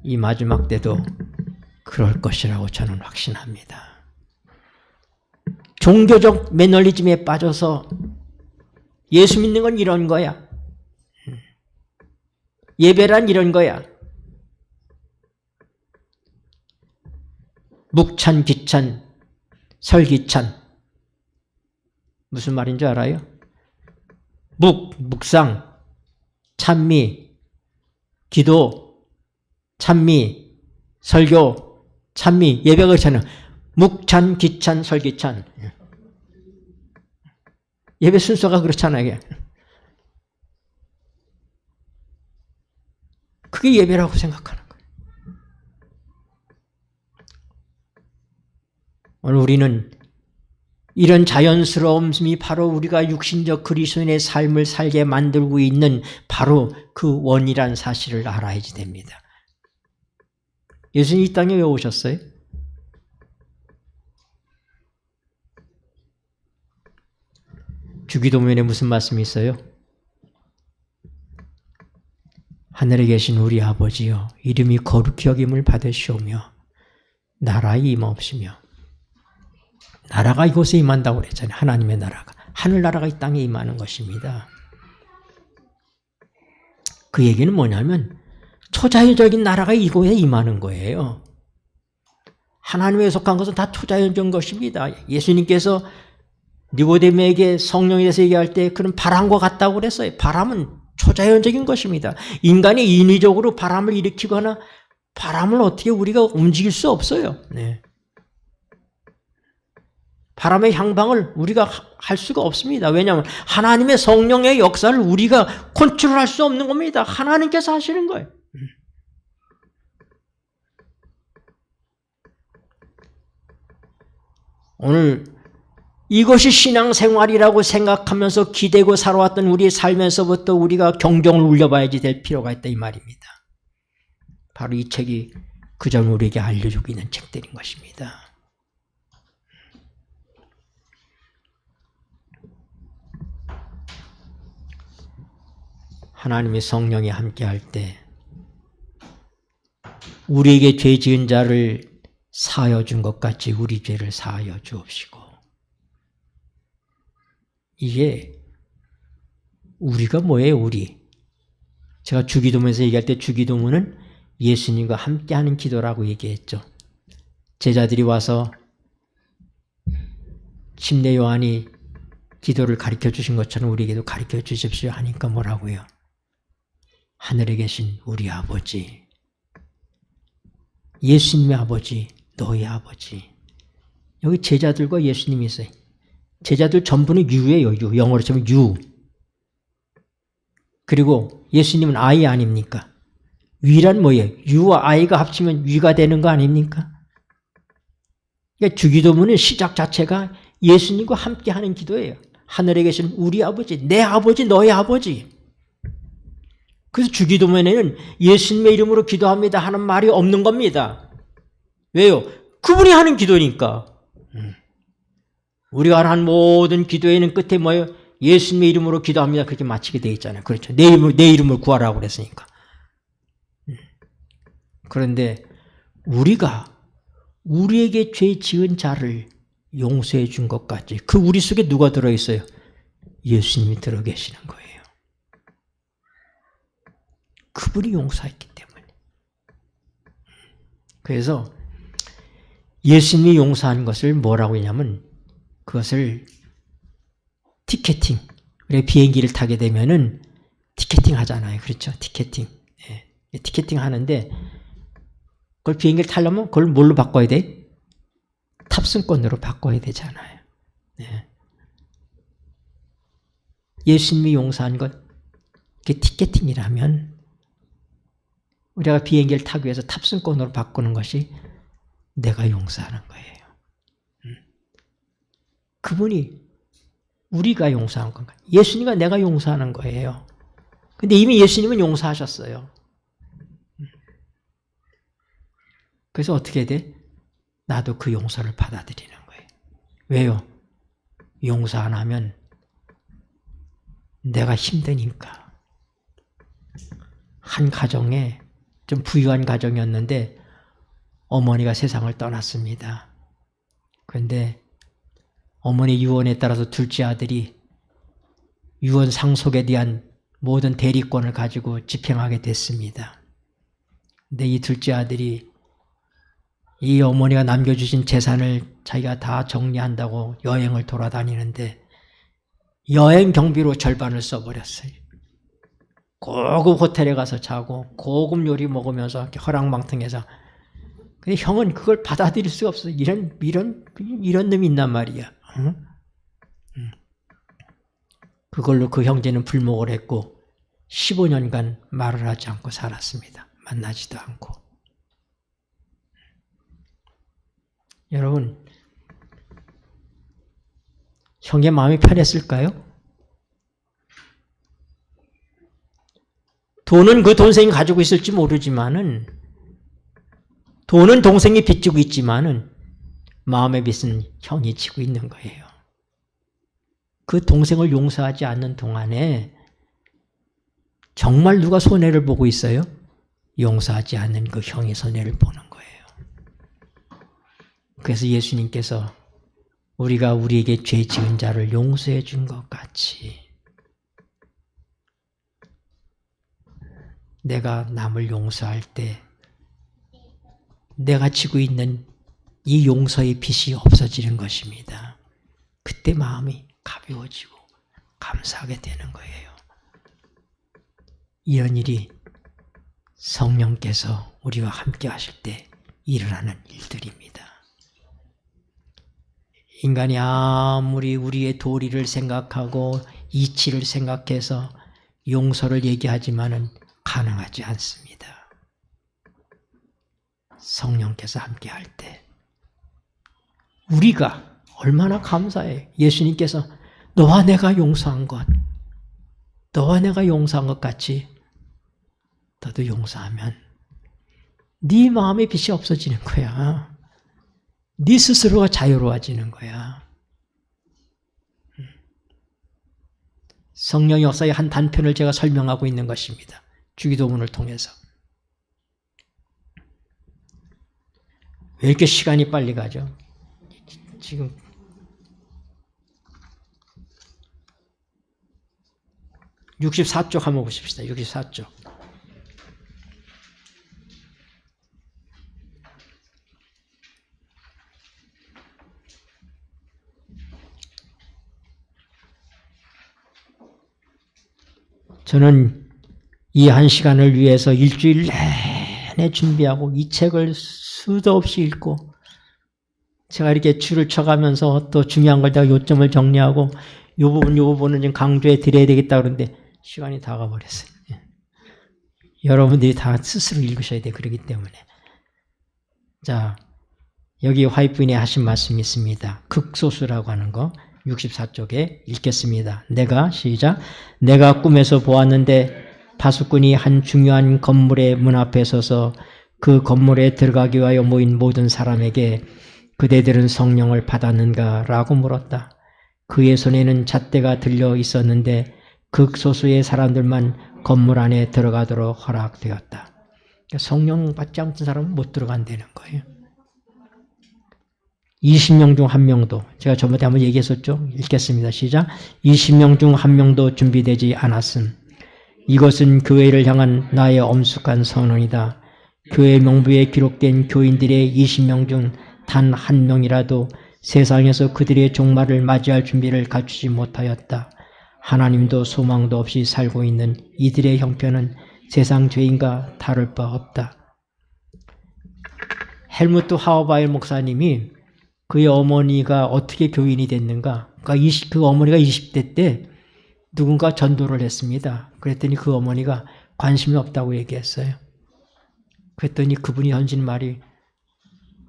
이 마지막 때도 그럴 것이라고 저는 확신합니다. 종교적 매너리즘에 빠져서 예수 믿는 건 이런 거야. 예배란 이런 거야. 묵찬, 기찬, 설기찬. 무슨 말인지 알아요? 묵상, 찬미, 기도, 찬미, 설교, 찬미, 예배가 그렇잖아요. 묵찬, 기찬, 설기찬. 예배 순서가 그렇잖아요. 그게 예배라고 생각하는 거예요. 오늘 우리는 이런 자연스러움이 바로 우리가 육신적 그리스도인의 삶을 살게 만들고 있는 바로 그 원이란 사실을 알아야지 됩니다. 예수님 이 땅에 왜 오셨어요? 주기도문에 무슨 말씀이 있어요? 하늘에 계신 우리 아버지여 이름이 거룩히 여김을 받으시오며 나라에 임하옵시며 나라가 이곳에 임한다고 그랬잖아요. 하나님의 나라가. 하늘나라가 이 땅에 임하는 것입니다. 그 얘기는 뭐냐면 초자연적인 나라가 이곳에 임하는 거예요. 하나님에 속한 것은 다 초자연적인 것입니다. 예수님께서 니고데모에게 성령에 대해서 얘기할 때 그런 바람과 같다고 그랬어요. 바람은 초자연적인 것입니다. 인간이 인위적으로 바람을 일으키거나 바람을 어떻게 우리가 움직일 수 없어요. 네. 바람의 향방을 우리가 할 수가 없습니다. 왜냐하면 하나님의 성령의 역사를 우리가 컨트롤할 수 없는 겁니다. 하나님께서 하시는 거예요. 오늘 이것이 신앙생활이라고 생각하면서 기대고 살아왔던 우리의 삶에서부터 우리가 경경을 울려봐야지 될 필요가 있다 이 말입니다. 바로 이 책이 그 점을 우리에게 알려주고 있는 책들인 것입니다. 하나님의 성령이 함께할 때 우리에게 죄 지은 자를 사하여 준 것 같이 우리 죄를 사하여 주옵시고 이게 우리가 뭐예요? 우리. 제가 주기도문에서 얘기할 때 주기도문은 예수님과 함께하는 기도라고 얘기했죠. 제자들이 와서 침례 요한이 기도를 가르쳐 주신 것처럼 우리에게도 가르쳐 주십시오 하니까 뭐라고요? 하늘에 계신 우리 아버지, 예수님의 아버지, 너희 아버지. 여기 제자들과 예수님이 있어요. 제자들 전부는 유예요. 유. 영어로 치면 유. 그리고 예수님은 아이 아닙니까? 위란 뭐예요? 유와 아이가 합치면 위가 되는 거 아닙니까? 그러니까 주기도문의 시작 자체가 예수님과 함께하는 기도예요. 하늘에 계신 우리 아버지, 내 아버지, 너의 아버지. 그래서 주기도문에는 예수님의 이름으로 기도합니다 하는 말이 없는 겁니다. 왜요? 그분이 하는 기도니까. 우리가 하는 모든 기도에는 끝에 뭐예요? 예수님의 이름으로 기도합니다. 그렇게 마치게 되어 있잖아요. 그렇죠. 내 이름을 구하라고 그랬으니까. 그런데 우리가 우리에게 죄 지은 자를 용서해 준 것 같이 그 우리 속에 누가 들어있어요? 예수님이 들어 계시는 거예요. 그분이 용서했기 때문에. 그래서 예수님이 용서한 것을 뭐라고 하냐면 그것을 티켓팅. 우리가 비행기를 타게 되면은 티켓팅 하잖아요. 그렇죠? 티켓팅. 예. 티켓팅 하는데 그걸 비행기를 타려면 그걸 뭘로 바꿔야 돼? 탑승권으로 바꿔야 되잖아요. 예. 예수님이 용서한 것, 그게 티켓팅이라면 우리가 비행기를 타기 위해서 탑승권으로 바꾸는 것이 내가 용서하는 거예요. 그분이 우리가 용서한 건가? 예수님과 내가 용서하는 거예요. 근데 이미 예수님은 용서하셨어요. 그래서 어떻게 돼? 나도 그 용서를 받아들이는 거예요. 왜요? 용서 안 하면 내가 힘드니까. 한 가정에 좀 부유한 가정이었는데 어머니가 세상을 떠났습니다. 그런데 어머니 유언에 따라서 둘째 아들이 유언 상속에 대한 모든 대리권을 가지고 집행하게 됐습니다. 근데 이 둘째 아들이 이 어머니가 남겨주신 재산을 자기가 다 정리한다고 여행을 돌아다니는데 여행 경비로 절반을 써버렸어요. 고급 호텔에 가서 자고 고급 요리 먹으면서 이렇게 허랑방탕해서. 근데 형은 그걸 받아들일 수가 없어. 이런 놈이 있단 말이야. 응? 그걸로 그 형제는 불목을 했고 15년간 말을 하지 않고 살았습니다. 만나지도 않고. 여러분, 형의 마음이 편했을까요? 돈은 그 돈생이 가지고 있을지 모르지만은 돈은 동생이 빚지고 있지만은 마음의 빚은 형이 지고 있는 거예요. 그 동생을 용서하지 않는 동안에 정말 누가 손해를 보고 있어요? 용서하지 않는 그 형이 손해를 보는 거예요. 그래서 예수님께서 우리가 우리에게 죄 지은 자를 용서해 준 것 같이 내가 남을 용서할 때 내가 지고 있는 이 용서의 빚이 없어지는 것입니다. 그때 마음이 가벼워지고 감사하게 되는 거예요. 이런 일이 성령께서 우리와 함께 하실 때 일어나는 일들입니다. 인간이 아무리 우리의 도리를 생각하고 이치를 생각해서 용서를 얘기하지만은 가능하지 않습니다. 성령께서 함께 할 때 우리가 얼마나 감사해. 예수님께서 너와 내가 용서한 것, 너와 내가 용서한 것 같이 너도 용서하면 네 마음의 빚이 없어지는 거야. 네 스스로가 자유로워지는 거야. 성령 역사의 한 단편을 제가 설명하고 있는 것입니다. 주기도문을 통해서. 왜 이렇게 시간이 빨리 가죠? 지금 (64쪽) 한번 보십시다. 64쪽. 저는 이 한 시간을 위해서 일주일 내내 준비하고 이 책을 수도 없이 읽고 제가 이렇게 줄을 쳐가면서 또 중요한 걸 제가 요점을 정리하고 요 부분은 좀 강조해 드려야 되겠다 그러는데 시간이 다 가버렸어요. 여러분들이 다 스스로 읽으셔야 돼. 그러기 때문에. 자, 여기 화이트인이 하신 말씀이 있습니다. 극소수라고 하는 거 64쪽에 읽겠습니다. 시작. 내가 꿈에서 보았는데 파수꾼이 한 중요한 건물의 문 앞에 서서 그 건물에 들어가기 위하여 모인 모든 사람에게 그대들은 성령을 받았는가? 라고 물었다. 그의 손에는 잣대가 들려 있었는데 극소수의 사람들만 건물 안에 들어가도록 허락되었다. 성령 받지 않은 사람은 못 들어간다는 거예요. 20명 중 1명도, 제가 저번에 한번 얘기했었죠? 읽겠습니다. 시작. 20명 중 1명도 준비되지 않았음. 이것은 교회를 향한 나의 엄숙한 선언이다. 교회 명부에 기록된 교인들의 20명 중 단 1명이라도 세상에서 그들의 종말을 맞이할 준비를 갖추지 못하였다. 하나님도 소망도 없이 살고 있는 이들의 형편은 세상 죄인과 다를 바 없다. 헬무트 하우바일 목사님이 그의 어머니가 어떻게 교인이 됐는가? 그러니까 그 어머니가 20대 때 누군가 전도를 했습니다. 그랬더니 그 어머니가 관심이 없다고 얘기했어요. 그랬더니 그분이 던진 말이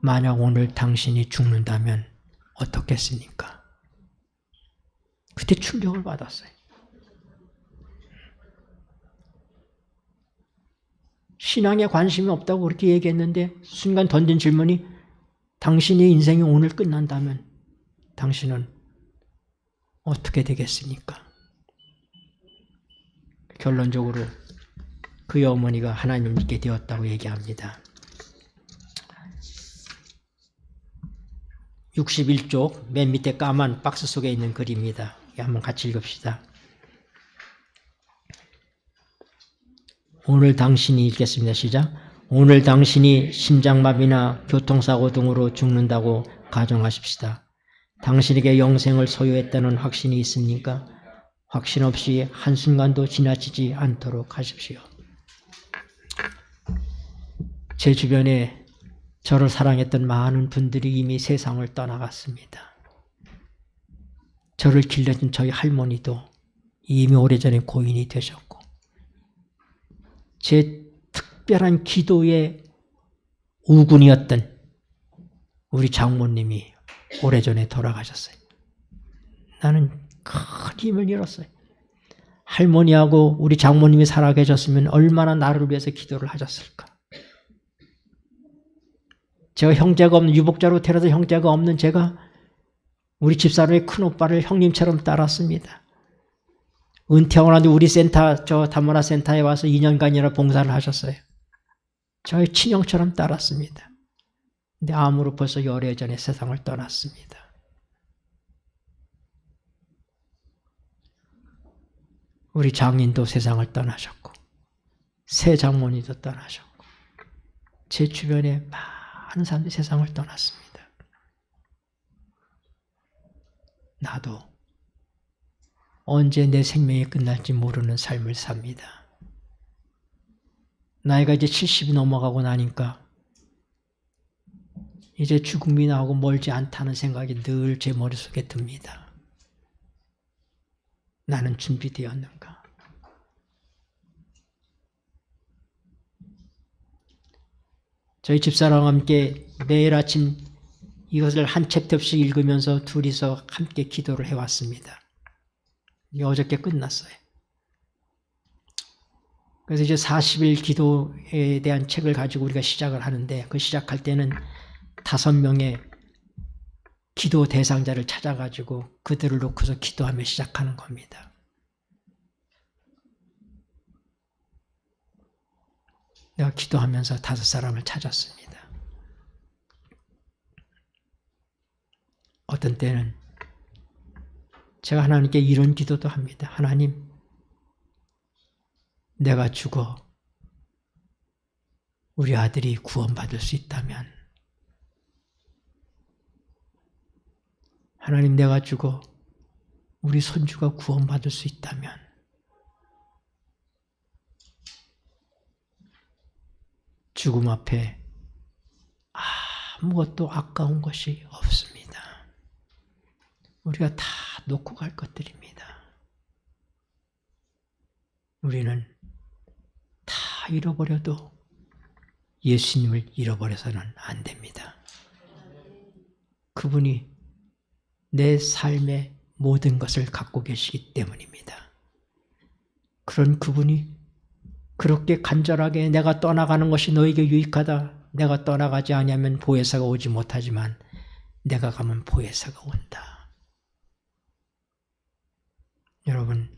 만약 오늘 당신이 죽는다면 어떻겠습니까? 그때 충격을 받았어요. 신앙에 관심이 없다고 그렇게 얘기했는데 순간 던진 질문이 당신의 인생이 오늘 끝난다면 당신은 어떻게 되겠습니까? 결론적으로 그의 어머니가 하나님을 믿게 되었다고 얘기합니다. 61쪽 맨 밑에 까만 박스 속에 있는 글입니다. 한번 같이 읽읍시다. 오늘 당신이 읽겠습니다. 시작. 오늘 당신이 심장마비나 교통사고 등으로 죽는다고 가정하십시다. 당신에게 영생을 소유했다는 확신이 있습니까? 확신 없이 한순간도 지나치지 않도록 하십시오. 제 주변에 저를 사랑했던 많은 분들이 이미 세상을 떠나갔습니다. 저를 길러준 저희 할머니도 이미 오래전에 고인이 되셨고 제 특별한 기도의 우군이었던 우리 장모님이 오래전에 돌아가셨어요. 나는 큰 힘을 잃었어요. 할머니하고 우리 장모님이 살아계셨으면 얼마나 나를 위해서 기도를 하셨을까. 제가 형제가 없는, 유복자로 태어나서 형제가 없는 제가 우리 집사람의 큰오빠를 형님처럼 따랐습니다. 은퇴하고 난 뒤 우리 센터, 저 다문화 센터에 와서 2년간이나 봉사를 하셨어요. 저희 친형처럼 따랐습니다. 근데 암으로 벌써 열흘 전에 세상을 떠났습니다. 우리 장인도 세상을 떠나셨고 새 장모님도 떠나셨고 제 주변에 많은 사람들이 세상을 떠났습니다. 나도 언제 내 생명이 끝날지 모르는 삶을 삽니다. 나이가 이제 70이 넘어가고 나니까 이제 죽음이 나오고 멀지 않다는 생각이 늘 제 머릿속에 듭니다. 나는 준비되었는가? 저희 집사람과 함께 매일 아침 이것을 한 챕터씩 읽으면서 둘이서 함께 기도를 해왔습니다. 이게 어저께 끝났어요. 그래서 이제 40일 기도에 대한 책을 가지고 우리가 시작을 하는데 그 시작할 때는 5명의 기도 대상자를 찾아가지고 그들을 놓고서 기도하며 시작하는 겁니다. 내가 기도하면서 5사람을 찾았습니다. 어떤 때는 제가 하나님께 이런 기도도 합니다. 하나님, 내가 죽어 우리 아들이 구원받을 수 있다면, 하나님, 내가 죽어 우리 손주가 구원받을 수 있다면 죽음 앞에 아무것도 아까운 것이 없습니다. 우리가 다 놓고 갈 것들입니다. 우리는 다 잃어버려도 예수님을 잃어버려서는 안 됩니다. 그분이 내 삶의 모든 것을 갖고 계시기 때문입니다. 그런 그분이 그렇게 간절하게 내가 떠나가는 것이 너에게 유익하다. 내가 떠나가지 아니하면 보혜사가 오지 못하지만 내가 가면 보혜사가 온다. 여러분,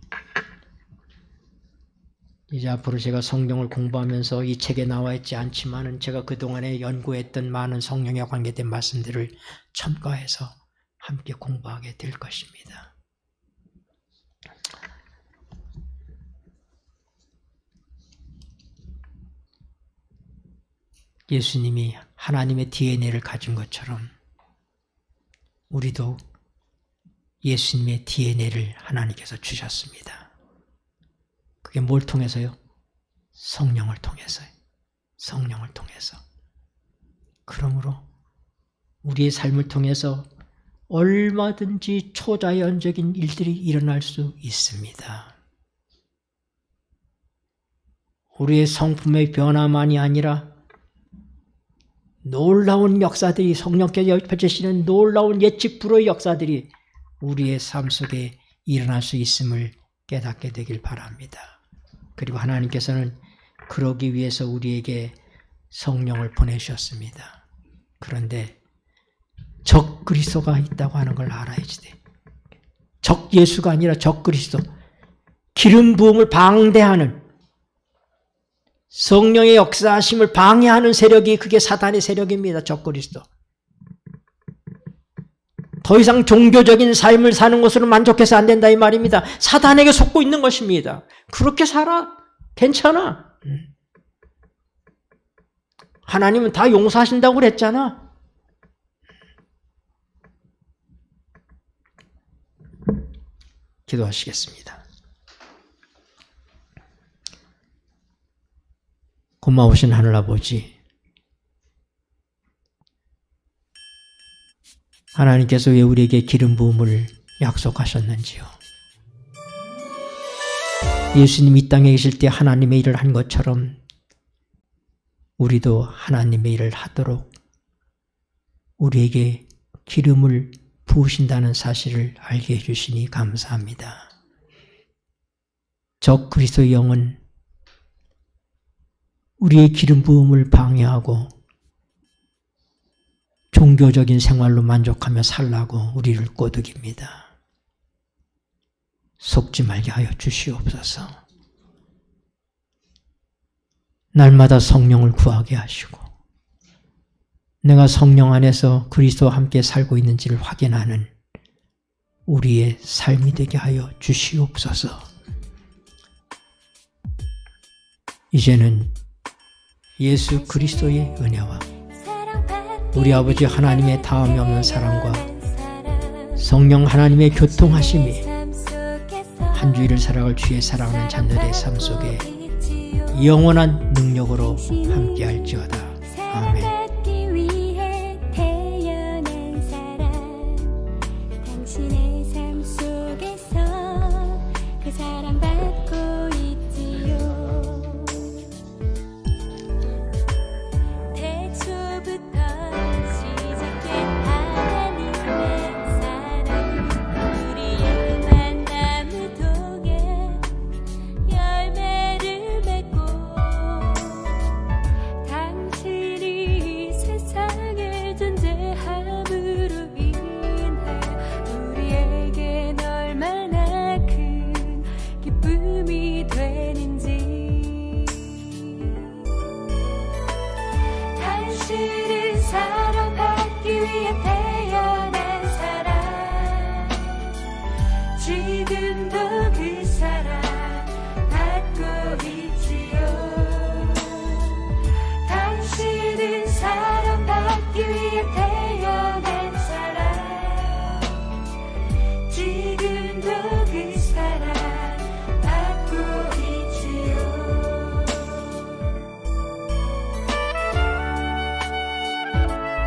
이제 앞으로 제가 성경을 공부하면서 이 책에 나와 있지 않지만은 제가 그동안에 연구했던 많은 성령에 관계된 말씀들을 첨가해서 함께 공부하게 될 것입니다. 예수님이 하나님의 DNA를 가진 것처럼 우리도 예수님의 DNA를 하나님께서 주셨습니다. 그게 뭘 통해서요? 성령을 통해서요. 성령을 통해서. 그러므로 우리의 삶을 통해서 얼마든지 초자연적인 일들이 일어날 수 있습니다. 우리의 성품의 변화만이 아니라 놀라운 역사들이, 성령께서 펼치시는 놀라운 예측 불허의 역사들이 우리의 삶 속에 일어날 수 있음을 깨닫게 되길 바랍니다. 그리고 하나님께서는 그러기 위해서 우리에게 성령을 보내주셨습니다. 그런데 적 그리스도가 있다고 하는 걸 알아야지 돼. 적 예수가 아니라 적 그리스도. 기름 부음을 방대하는, 성령의 역사하심을 방해하는 세력이, 그게 사단의 세력입니다. 적 그리스도. 더 이상 종교적인 삶을 사는 것으로 만족해서 안 된다 이 말입니다. 사단에게 속고 있는 것입니다. 그렇게 살아. 괜찮아. 하나님은 다 용서하신다고 그랬잖아. 기도하시겠습니다. 고마우신 하늘아버지, 하나님께서 왜 우리에게 기름 부음을 약속하셨는지요. 예수님이 이 땅에 계실 때 하나님의 일을 한 것처럼 우리도 하나님의 일을 하도록 우리에게 기름을 부으신다는 사실을 알게 해주시니 감사합니다. 적 그리스도의 영은 우리의 기름 부음을 방해하고 종교적인 생활로 만족하며 살라고 우리를 꼬드깁니다. 속지 말게 하여 주시옵소서. 날마다 성령을 구하게 하시고 내가 성령 안에서 그리스도와 함께 살고 있는지를 확인하는 우리의 삶이 되게 하여 주시옵소서. 이제는 예수 그리스도의 은혜와 우리 아버지 하나님의 다음이 없는 사랑과 성령 하나님의 교통하심이 한 주일을 살아갈 주의 사랑하는 자녀들의 삶 속에 영원한 능력으로 함께할지어다. 아멘. 지금도 그 사랑 받고 있지요. 당신은 사랑받기 위해 태어난 사람. 지금도 그 사랑 받고 있지요.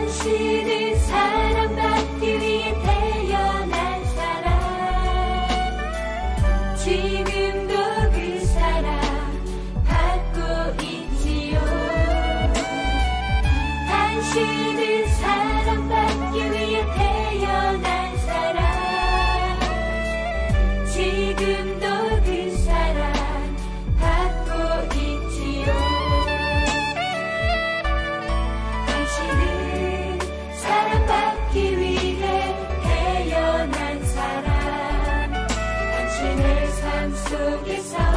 당신은 사랑받기 위해 태어난 사람. 지금도 그 사랑 받고 있지요. 당신은 사랑받기 위해 태어난 사람. 지금도 그 사랑 받고 있지요. 사랑받기 위해 태어난 사람. 당신의 삶 속에서